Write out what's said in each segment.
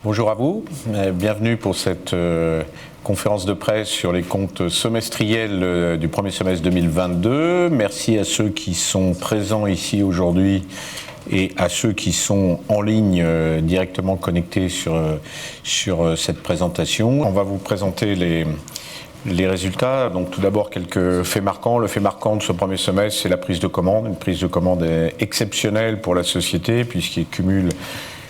Bonjour à vous, bienvenue pour cette conférence de presse sur les comptes semestriels du premier semestre 2022. Merci à ceux qui sont présents ici aujourd'hui et à ceux qui sont en ligne directement connectés sur cette présentation. On va vous présenter les résultats. Donc tout d'abord quelques faits marquants. Le fait marquant de ce premier semestre, c'est la prise de commande, une prise de commande exceptionnelle pour la société puisqu'il cumule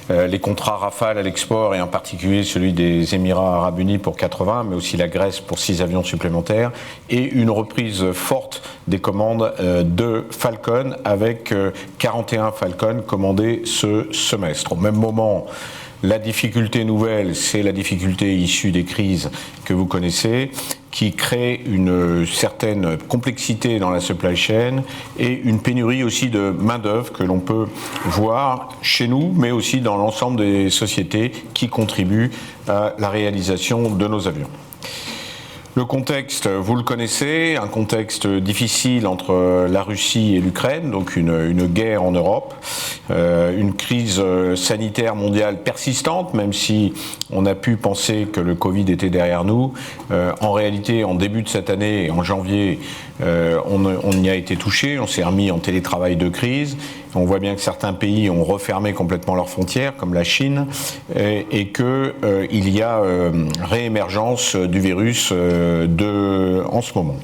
les contrats Rafale à l'export et en particulier celui des Émirats Arabes Unis pour 80, mais aussi la Grèce pour 6 avions supplémentaires et une reprise forte des commandes de Falcon avec 41 Falcon commandés ce semestre. Au même moment, la difficulté nouvelle, c'est la difficulté issue des crises que vous connaissez, qui crée une certaine complexité dans la supply chain et une pénurie aussi de main-d'œuvre que l'on peut voir chez nous, mais aussi dans l'ensemble des sociétés qui contribuent à la réalisation de nos avions. Le contexte, vous le connaissez, un contexte difficile entre la Russie et l'Ukraine, donc une guerre en Europe, une crise sanitaire mondiale persistante, même si on a pu penser que le Covid était derrière nous. En réalité, en début de cette année, en janvier, on y a été touché, on s'est remis en télétravail de crise. On voit bien que certains pays ont refermé complètement leurs frontières, comme la Chine, et qu'il y a réémergence du virus en ce moment.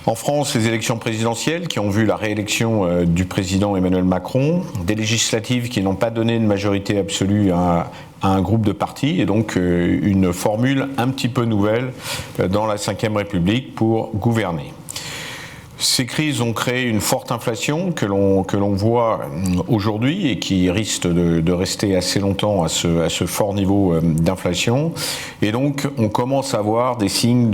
En France, les élections présidentielles qui ont vu la réélection du président Emmanuel Macron, des législatives qui n'ont pas donné une majorité absolue à un groupe de partis, et donc une formule un petit peu nouvelle dans la Ve République pour gouverner. Ces crises ont créé une forte inflation que l'on voit aujourd'hui et qui risque de rester assez longtemps à ce fort niveau d'inflation. Et donc, on commence à voir des signes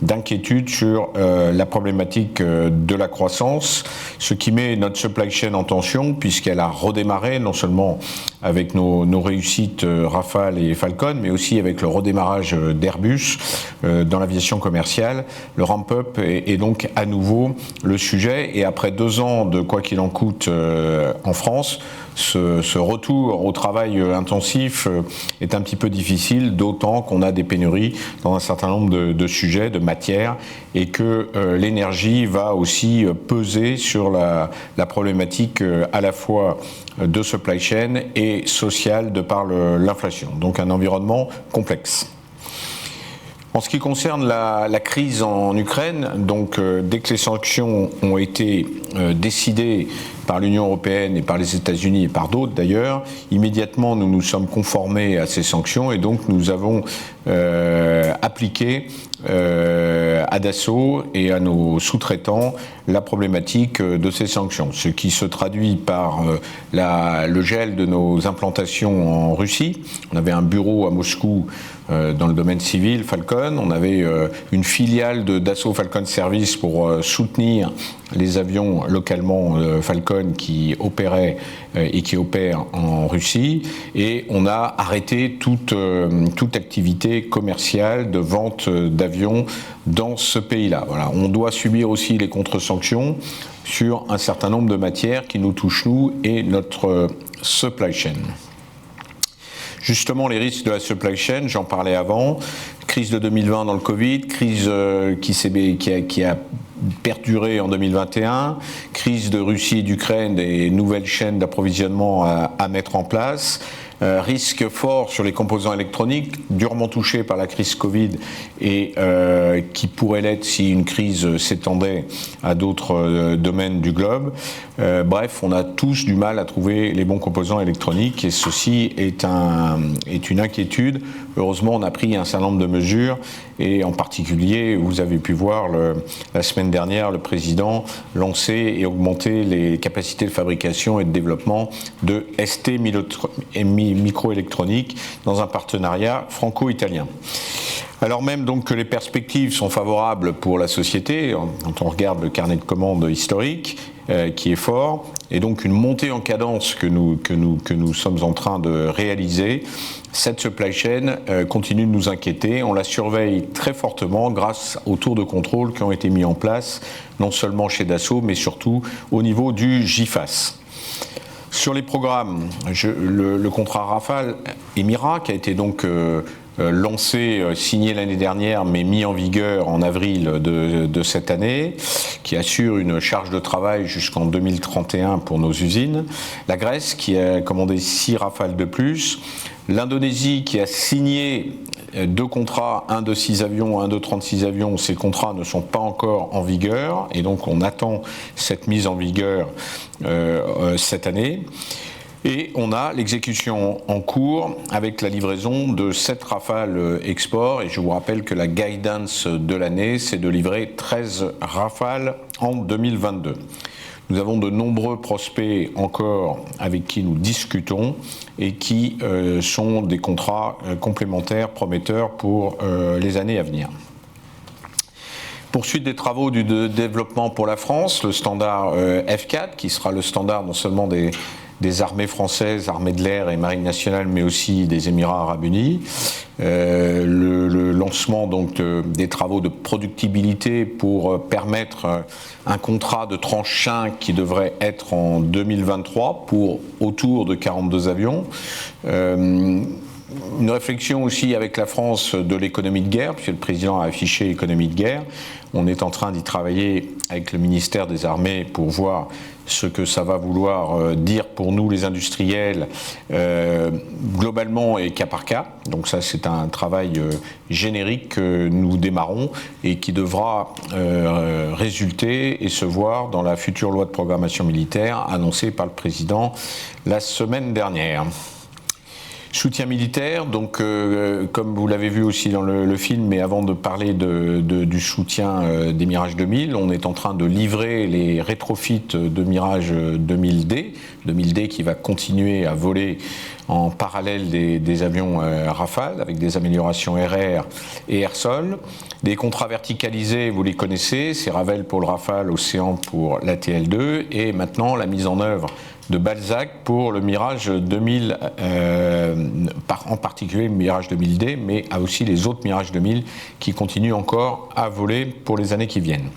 d'inquiétude sur la problématique de la croissance, ce qui met notre supply chain en tension puisqu'elle a redémarré non seulement avec nos réussites Rafale et Falcon, mais aussi avec le redémarrage d'Airbus dans l'aviation commerciale. Le ramp-up est donc à nouveau le sujet, et après 2 ans de quoi qu'il en coûte en France, ce retour au travail intensif est un petit peu difficile, d'autant qu'on a des pénuries dans un certain nombre de sujets, de matières, et que l'énergie va aussi peser sur la problématique à la fois de supply chain et sociale de par l'inflation. Donc un environnement complexe. En ce qui concerne la crise en Ukraine, donc dès que les sanctions ont été décidées par l'Union européenne et par les États-Unis et par d'autres d'ailleurs, immédiatement nous nous sommes conformés à ces sanctions et donc nous avons appliqué à Dassault et à nos sous-traitants la problématique de ces sanctions, ce qui se traduit par le gel de nos implantations en Russie. On avait un bureau à Moscou dans le domaine civil, Falcon. On avait une filiale de Dassault Falcon Service pour soutenir les avions localement Falcon qui opéraient et qui opèrent en Russie. Et on a arrêté toute activité commerciale de vente d'avions dans ce pays-là. Voilà. On doit subir aussi les contre-sanctions sur un certain nombre de matières qui nous touchent nous et notre supply chain. Justement, les risques de la supply chain, j'en parlais avant, crise de 2020 dans le Covid, crise qui a perduré en 2021, crise de Russie et d'Ukraine, des nouvelles chaînes d'approvisionnement à mettre en place, risque fort sur les composants électroniques, durement touchés par la crise Covid et qui pourrait l'être si une crise s'étendait à d'autres domaines du globe. Bref, on a tous du mal à trouver les bons composants électroniques et ceci est une inquiétude. Heureusement, on a pris un certain nombre de mesures et en particulier, vous avez pu voir la semaine dernière, le président lancer et augmenter les capacités de fabrication et de développement de ST Microélectronique dans un partenariat franco-italien. Alors même donc que les perspectives sont favorables pour la société, quand on regarde le carnet de commandes historique, qui est fort, et donc une montée en cadence que nous sommes en train de réaliser, cette supply chain continue de nous inquiéter. On la surveille très fortement grâce aux tours de contrôle qui ont été mis en place, non seulement chez Dassault, mais surtout au niveau du GIFAS. Sur les programmes, le contrat Rafale Émirat, qui a été donc lancé, signé l'année dernière, mais mis en vigueur en avril de cette année, qui assure une charge de travail jusqu'en 2031 pour nos usines. La Grèce, qui a commandé 6 Rafales de plus. L'Indonésie, qui a signé 2 contrats, un de 6 avions, un de 36 avions. Ces contrats ne sont pas encore en vigueur, et donc on attend cette mise en vigueur cette année. Et on a l'exécution en cours avec la livraison de 7 Rafales export. Et je vous rappelle que la guidance de l'année, c'est de livrer 13 Rafales en 2022. Nous avons de nombreux prospects encore avec qui nous discutons et qui sont des contrats complémentaires prometteurs pour les années à venir. Poursuite des travaux du développement pour la France, le standard F4, qui sera le standard non seulement des armées françaises, armées de l'air et marine nationale, mais aussi des Émirats arabes unis. Le lancement donc des travaux de productibilité pour permettre un contrat de tranche 5 qui devrait être en 2023 pour autour de 42 avions. Une réflexion aussi avec la France de l'économie de guerre, puisque le président a affiché l'économie de guerre. On est en train d'y travailler avec le ministère des Armées pour voir ce que ça va vouloir dire pour nous les industriels globalement et cas par cas. Donc ça c'est un travail générique que nous démarrons et qui devra résulter et se voir dans la future loi de programmation militaire annoncée par le président la semaine dernière. Soutien militaire, donc comme vous l'avez vu aussi dans le film, mais avant de parler du soutien des Mirage 2000, on est en train de livrer les rétrofits de Mirage 2000D, 2000D qui va continuer à voler en parallèle des avions Rafale avec des améliorations RR et air-sol. Des contrats verticalisés, vous les connaissez, c'est Ravel pour le Rafale, Océan pour la TL2 et maintenant la mise en œuvre de Balzac pour le Mirage 2000, en particulier le Mirage 2000D, mais aussi les autres Mirage 2000 qui continuent encore à voler pour les années qui viennent.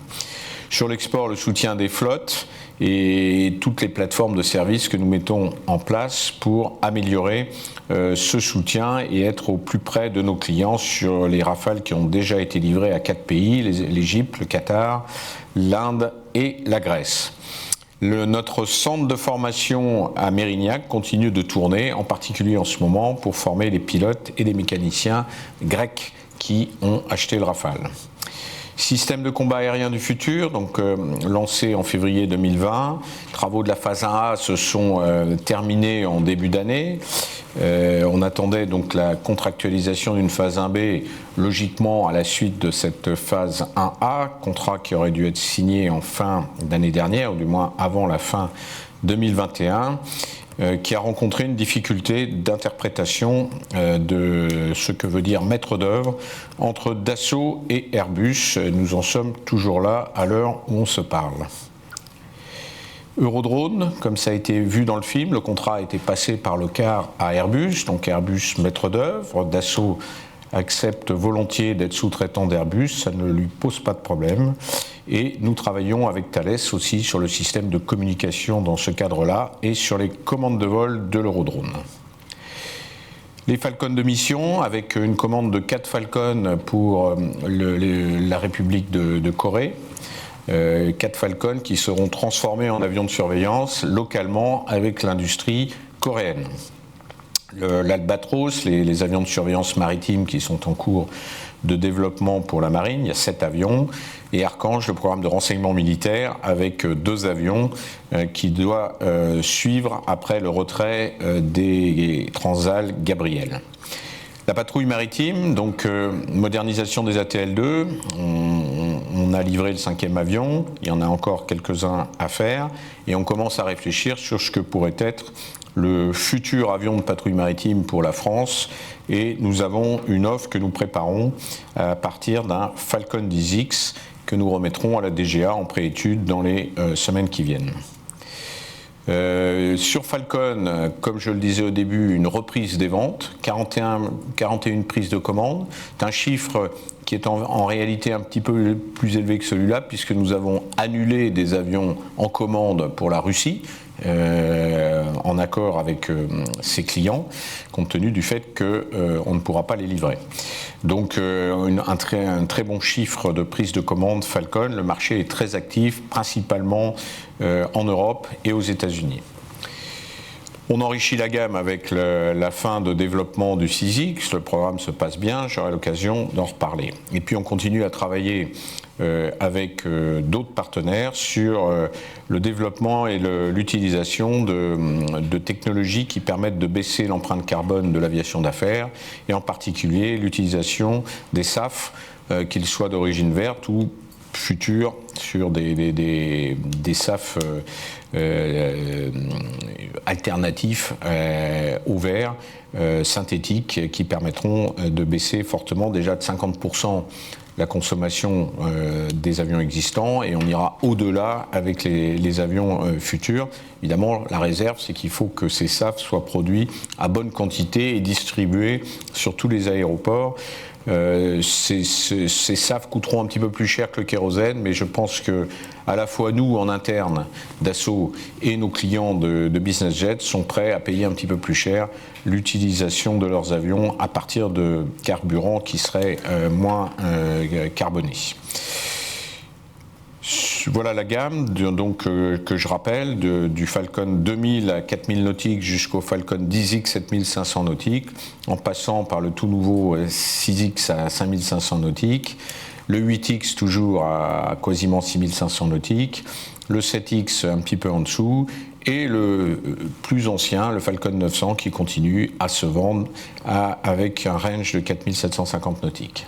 Sur l'export, le soutien des flottes et toutes les plateformes de services que nous mettons en place pour améliorer ce soutien et être au plus près de nos clients sur les Rafales qui ont déjà été livrés à 4 pays, l'Égypte, le Qatar, l'Inde et la Grèce. Notre centre de formation à Mérignac continue de tourner, en particulier en ce moment, pour former les pilotes et les mécaniciens grecs qui ont acheté le Rafale. Système de combat aérien du futur, donc lancé en février 2020. Travaux de la phase 1A se sont terminés en début d'année. On attendait donc la contractualisation d'une phase 1B, logiquement à la suite de cette phase 1A, contrat qui aurait dû être signé en fin d'année dernière, ou du moins avant la fin 2021. Qui a rencontré une difficulté d'interprétation de ce que veut dire maître d'œuvre entre Dassault et Airbus. Nous en sommes toujours là à l'heure où on se parle. Eurodrone, comme ça a été vu dans le film, le contrat a été passé par le CAR à Airbus, donc Airbus maître d'œuvre, Dassault accepte volontiers d'être sous-traitant d'Airbus, ça ne lui pose pas de problème. Et nous travaillons avec Thales aussi sur le système de communication dans ce cadre-là et sur les commandes de vol de l'Eurodrone. Les Falcons de mission, avec une commande de 4 Falcons pour la République de Corée. 4 Falcons qui seront transformés en avions de surveillance localement avec l'industrie coréenne. L'Albatros, les avions de surveillance maritime qui sont en cours de développement pour la marine, il y a 7 avions, et Archange, le programme de renseignement militaire, avec 2 avions qui doit suivre après le retrait des Transal Gabriel. La patrouille maritime, donc modernisation des ATL2, on a livré le 5e avion, il y en a encore quelques-uns à faire, et on commence à réfléchir sur ce que pourrait être le futur avion de patrouille maritime pour la France, et nous avons une offre que nous préparons à partir d'un Falcon 10X que nous remettrons à la DGA en préétude dans les semaines qui viennent. Sur Falcon, comme je le disais au début, une reprise des ventes, 41 prises de commandes. C'est un chiffre qui est en réalité un petit peu plus élevé que celui-là, puisque nous avons annulé des avions en commande pour la Russie, en accord avec ses clients, compte tenu du fait qu'on ne pourra pas les livrer. Donc un très bon chiffre de prise de commande Falcon. Le marché est très actif, principalement en Europe et aux États-Unis. On enrichit la gamme avec la fin de développement du 6X. Le programme se passe bien, j'aurai l'occasion d'en reparler. Et puis on continue à travailler avec d'autres partenaires sur le développement et l'utilisation de technologies qui permettent de baisser l'empreinte carbone de l'aviation d'affaires, et en particulier l'utilisation des SAF, qu'ils soient d'origine verte ou futurs, sur des SAF alternatifs au verre, synthétiques, qui permettront de baisser fortement, déjà de 50% la consommation des avions existants, et on ira au-delà avec les avions futurs. Évidemment, la réserve, c'est qu'il faut que ces SAF soient produits à bonne quantité et distribués sur tous les aéroports. Ces SAF coûteront un petit peu plus cher que le kérosène, mais je pense que à la fois nous en interne Dassault et nos clients de Business Jet sont prêts à payer un petit peu plus cher l'utilisation de leurs avions à partir de carburants qui seraient moins carbonés. Voilà la gamme donc, que je rappelle, du Falcon 2000 à 4000 nautiques jusqu'au Falcon 10X 7500 nautiques, en passant par le tout nouveau 6X à 5500 nautiques, le 8X toujours à quasiment 6500 nautiques, le 7X un petit peu en dessous, et le plus ancien, le Falcon 900, qui continue à se vendre avec un range de 4750 nautiques.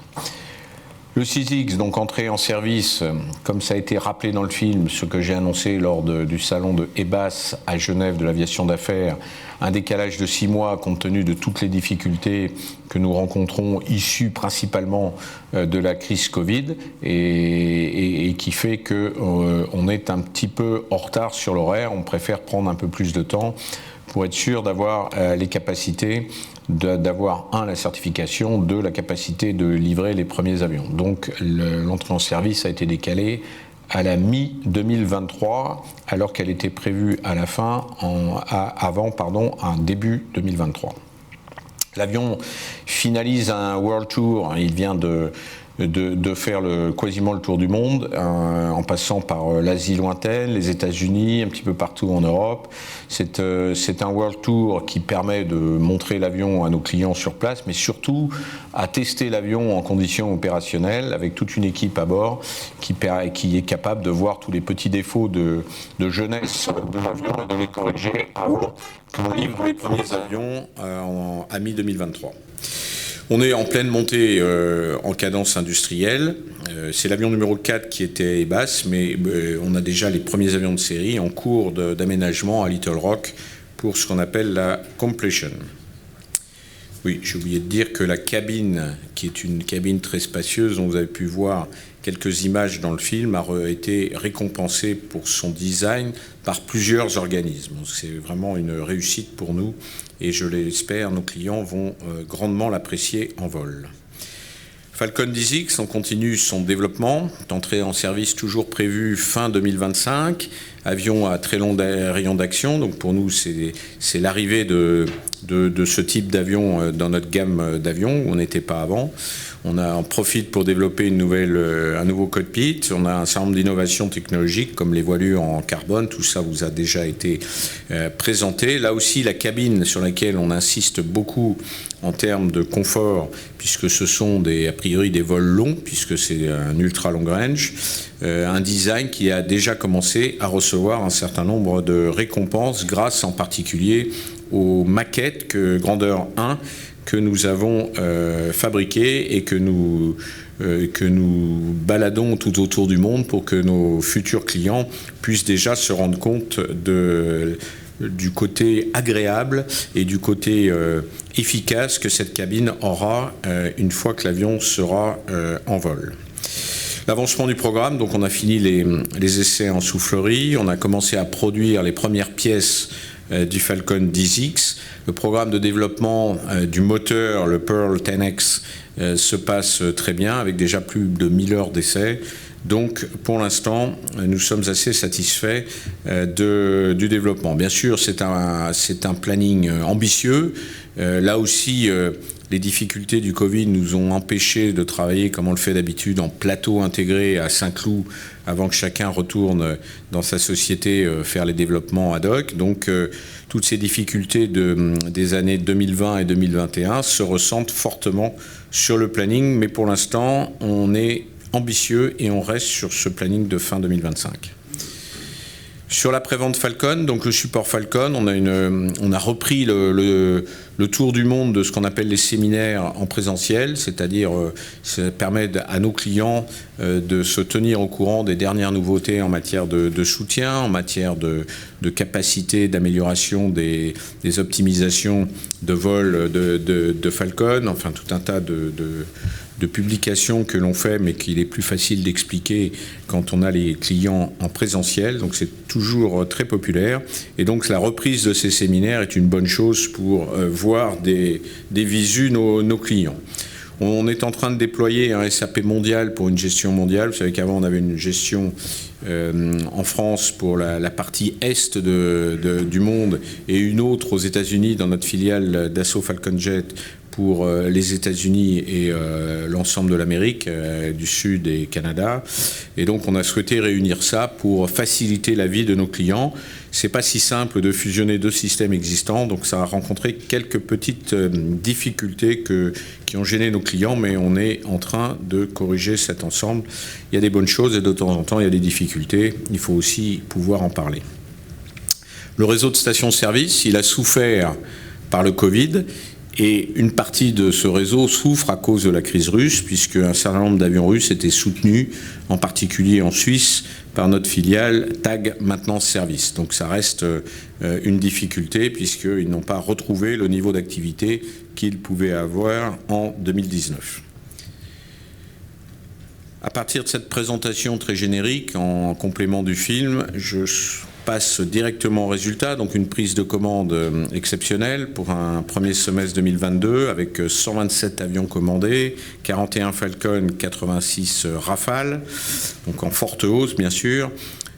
Le 6X, donc entré en service, comme ça a été rappelé dans le film, ce que j'ai annoncé lors du salon de EBAS à Genève de l'aviation d'affaires, un décalage de 6 mois compte tenu de toutes les difficultés que nous rencontrons, issues principalement de la crise Covid, et qui fait qu'on est un petit peu en retard sur l'horaire. On préfère prendre un peu plus de temps pour être sûr d'avoir les capacités, d'avoir la certification, la capacité de livrer les premiers avions. Donc l'entrée en service a été décalée à la mi-2023, alors qu'elle était prévue à la fin, en début 2023. L'avion finalise un World Tour, il vient de faire quasiment le tour du monde, en passant par l'Asie lointaine, les États-Unis, un petit peu partout en Europe. C'est un World Tour qui permet de montrer l'avion à nos clients sur place, mais surtout à tester l'avion en conditions opérationnelles, avec toute une équipe à bord qui est capable de voir tous les petits défauts de jeunesse de l'avion et de les corriger avant qu'on livre les premiers avions à mi-2023. On est en pleine montée en cadence industrielle. C'est l'avion numéro 4 qui était EBAS, mais on a déjà les premiers avions de série en cours d'aménagement à Little Rock pour ce qu'on appelle la completion. Oui, j'ai oublié de dire que la cabine, qui est une cabine très spacieuse, dont vous avez pu voir quelques images dans le film, a été récompensée pour son design par plusieurs organismes. C'est vraiment une réussite pour nous, et je l'espère, nos clients vont grandement l'apprécier en vol. Falcon 10X, on continue son développement, d'entrée en service toujours prévu fin 2025, avion à très long rayon d'action, donc pour nous c'est l'arrivée de ce type d'avion dans notre gamme d'avions, où on n'était pas avant. On en profite pour développer un nouveau cockpit. On a un certain nombre d'innovations technologiques comme les voilures en carbone. Tout ça vous a déjà été présenté. Là aussi, la cabine sur laquelle on insiste beaucoup en termes de confort, puisque ce sont a priori des vols longs, puisque c'est un ultra long range. Un design qui a déjà commencé à recevoir un certain nombre de récompenses grâce en particulier aux maquettes grandeur 1 que nous avons fabriquées et que nous baladons tout autour du monde pour que nos futurs clients puissent déjà se rendre compte du côté agréable et du côté efficace que cette cabine aura une fois que l'avion sera en vol. L'avancement du programme, donc on a fini les essais en soufflerie, on a commencé à produire les premières pièces du Falcon 10X. Le programme de développement du moteur, le Pearl 10X, se passe très bien, avec déjà plus de 1000 heures d'essais. Donc, pour l'instant, nous sommes assez satisfaits du développement. Bien sûr, c'est un planning ambitieux. Là aussi, les difficultés du Covid nous ont empêchés de travailler comme on le fait d'habitude en plateau intégré à Saint-Cloud avant que chacun retourne dans sa société faire les développements ad hoc. Donc, toutes ces difficultés des années 2020 et 2021 se ressentent fortement sur le planning, mais pour l'instant, on est ambitieux et on reste sur ce planning de fin 2025. Sur la prévente Falcon, donc le support Falcon, on a repris le tour du monde de ce qu'on appelle les séminaires en présentiel, c'est-à-dire ça permet à nos clients de se tenir au courant des dernières nouveautés en matière de soutien, en matière de capacité d'amélioration des optimisations de vol de Falcon, enfin tout un tas de publications que l'on fait, mais qu'il est plus facile d'expliquer quand on a les clients en présentiel. Donc c'est toujours très populaire. Et donc la reprise de ces séminaires est une bonne chose pour voir des visus nos clients. On est en train de déployer un SAP mondial pour une gestion mondiale. Vous savez qu'avant on avait une gestion en France pour la partie est du monde et une autre aux États-Unis dans notre filiale Dassault Falcon Jet pour les États-Unis et l'ensemble de l'Amérique du Sud et Canada. Et donc on a souhaité réunir ça pour faciliter la vie de nos clients. C'est pas si simple de fusionner deux systèmes existants, donc ça a rencontré quelques petites difficultés qui ont gêné nos clients, mais on est en train de corriger cet ensemble. Il y a des bonnes choses et de temps en temps il y a des difficultés. Il faut aussi pouvoir en parler. Le réseau de stations-service, il a souffert par le Covid. Et une partie de ce réseau souffre à cause de la crise russe, puisque un certain nombre d'avions russes étaient soutenus, en particulier en Suisse, par notre filiale TAG Maintenance Service. Donc ça reste une difficulté, puisqu'ils n'ont pas retrouvé le niveau d'activité qu'ils pouvaient avoir en 2019. À partir de cette présentation très générique, en complément du film, je passe directement au résultat, donc une prise de commande exceptionnelle pour un premier semestre 2022 avec 127 avions commandés, 41 Falcon, 86 Rafale, donc en forte hausse bien sûr,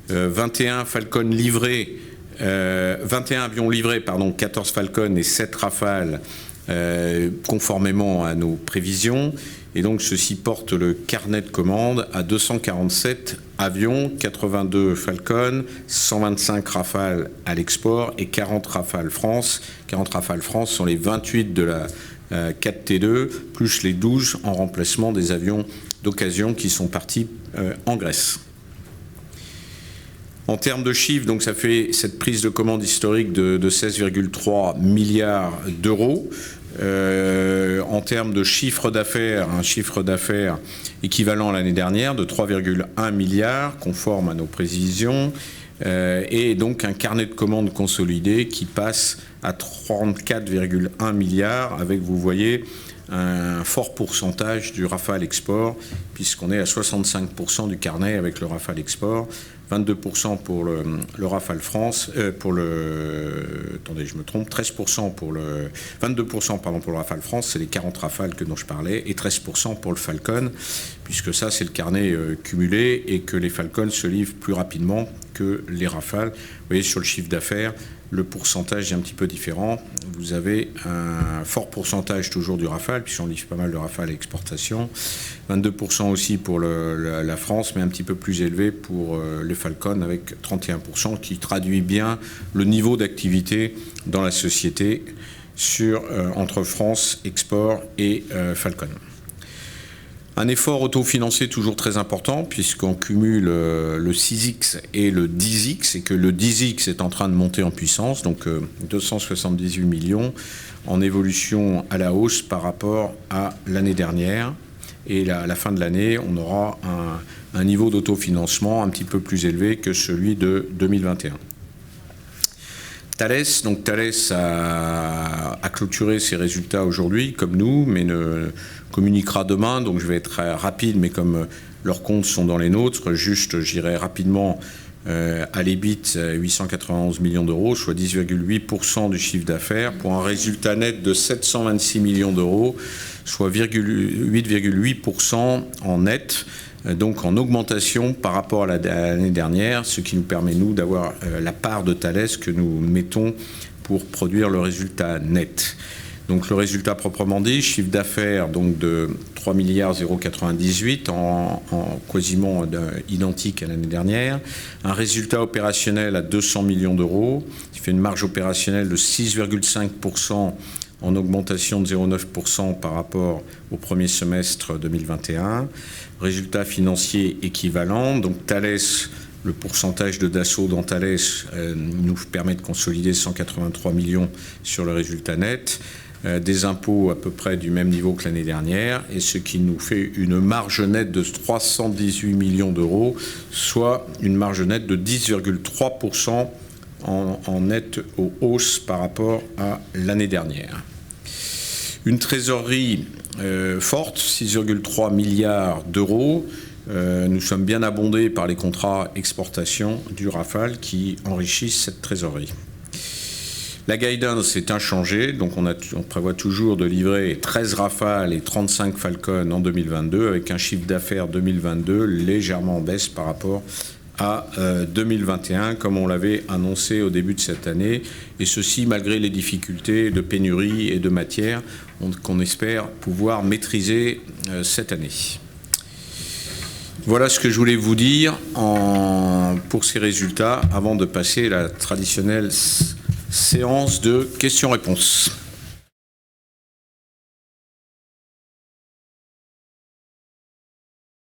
21 Falcon livrés, 21 avions livrés, 14 Falcon et 7 Rafale conformément à nos prévisions. Et donc ceci porte le carnet de commande à 247 avions, 82 Falcon, 125 Rafale à l'export et 40 Rafale France. 40 Rafale France sont les 28 de la 4T2, plus les 12 en remplacement des avions d'occasion qui sont partis en Grèce. En termes de chiffres, donc ça fait cette prise de commande historique de 16,3 milliards d'euros. En termes de chiffre d'affaires, un chiffre d'affaires équivalent à l'année dernière de 3,1 milliards, conforme à nos prévisions, et donc un carnet de commandes consolidé qui passe à 34,1 milliards, avec, vous voyez, un fort pourcentage du Rafale Export, puisqu'on est à 65% du carnet avec le Rafale Export, 22% pour le Rafale France, attendez, je me trompe, 13% pour 22% pardon, pour le Rafale France, c'est les 40 Rafales dont je parlais, et 13% pour le Falcon, puisque ça c'est le carnet cumulé et que les Falcons se livrent plus rapidement que les Rafales. Vous voyez sur le chiffre d'affaires, le pourcentage est un petit peu différent. Vous avez un fort pourcentage toujours du Rafale, puisqu'on livre pas mal de Rafale à exportation. 22% aussi pour la France, mais un petit peu plus élevé pour les Falcon, avec 31%, qui traduit bien le niveau d'activité dans la société entre France, Export et Falcon. Un effort autofinancé toujours très important, puisqu'on cumule le 6X et le 10X, et que le 10X est en train de monter en puissance, donc 278 millions en évolution à la hausse par rapport à l'année dernière. Et à la fin de l'année, on aura un niveau d'autofinancement un petit peu plus élevé que celui de 2021. Thales a clôturé ses résultats aujourd'hui, comme nous, mais ne communiquera demain, donc je vais être très rapide, mais comme leurs comptes sont dans les nôtres, juste j'irai rapidement à l'EBIT, 891 millions d'euros, soit 10,8% du chiffre d'affaires, pour un résultat net de 726 millions d'euros, soit 8,8% en net, donc en augmentation par rapport à l'année dernière, ce qui nous permet, nous, d'avoir la part de Thales que nous mettons pour produire le résultat net. Donc le résultat proprement dit, chiffre d'affaires donc de 3 milliards 098 en quasiment identique à l'année dernière, un résultat opérationnel à 200 millions d'euros, qui fait une marge opérationnelle de 6,5% en augmentation de 0,9% par rapport au premier semestre 2021, résultat financier équivalent, donc Thales. Le pourcentage de Dassault dans Thales nous permet de consolider 183 millions sur le résultat net, des impôts à peu près du même niveau que l'année dernière, et ce qui nous fait une marge nette de 318 millions d'euros, soit une marge nette de 10,3% en nette hausse par rapport à l'année dernière. Une trésorerie forte, 6,3 milliards d'euros. Nous sommes bien abondés par les contrats exportation du Rafale qui enrichissent cette trésorerie. La guidance est inchangée, donc on prévoit toujours de livrer 13 Rafale et 35 Falcon en 2022, avec un chiffre d'affaires 2022 légèrement en baisse par rapport à 2021, comme on l'avait annoncé au début de cette année, et ceci malgré les difficultés de pénurie et de matières qu'on espère pouvoir maîtriser cette année. Voilà ce que je voulais vous dire pour ces résultats avant de passer à la traditionnelle séance de questions-réponses.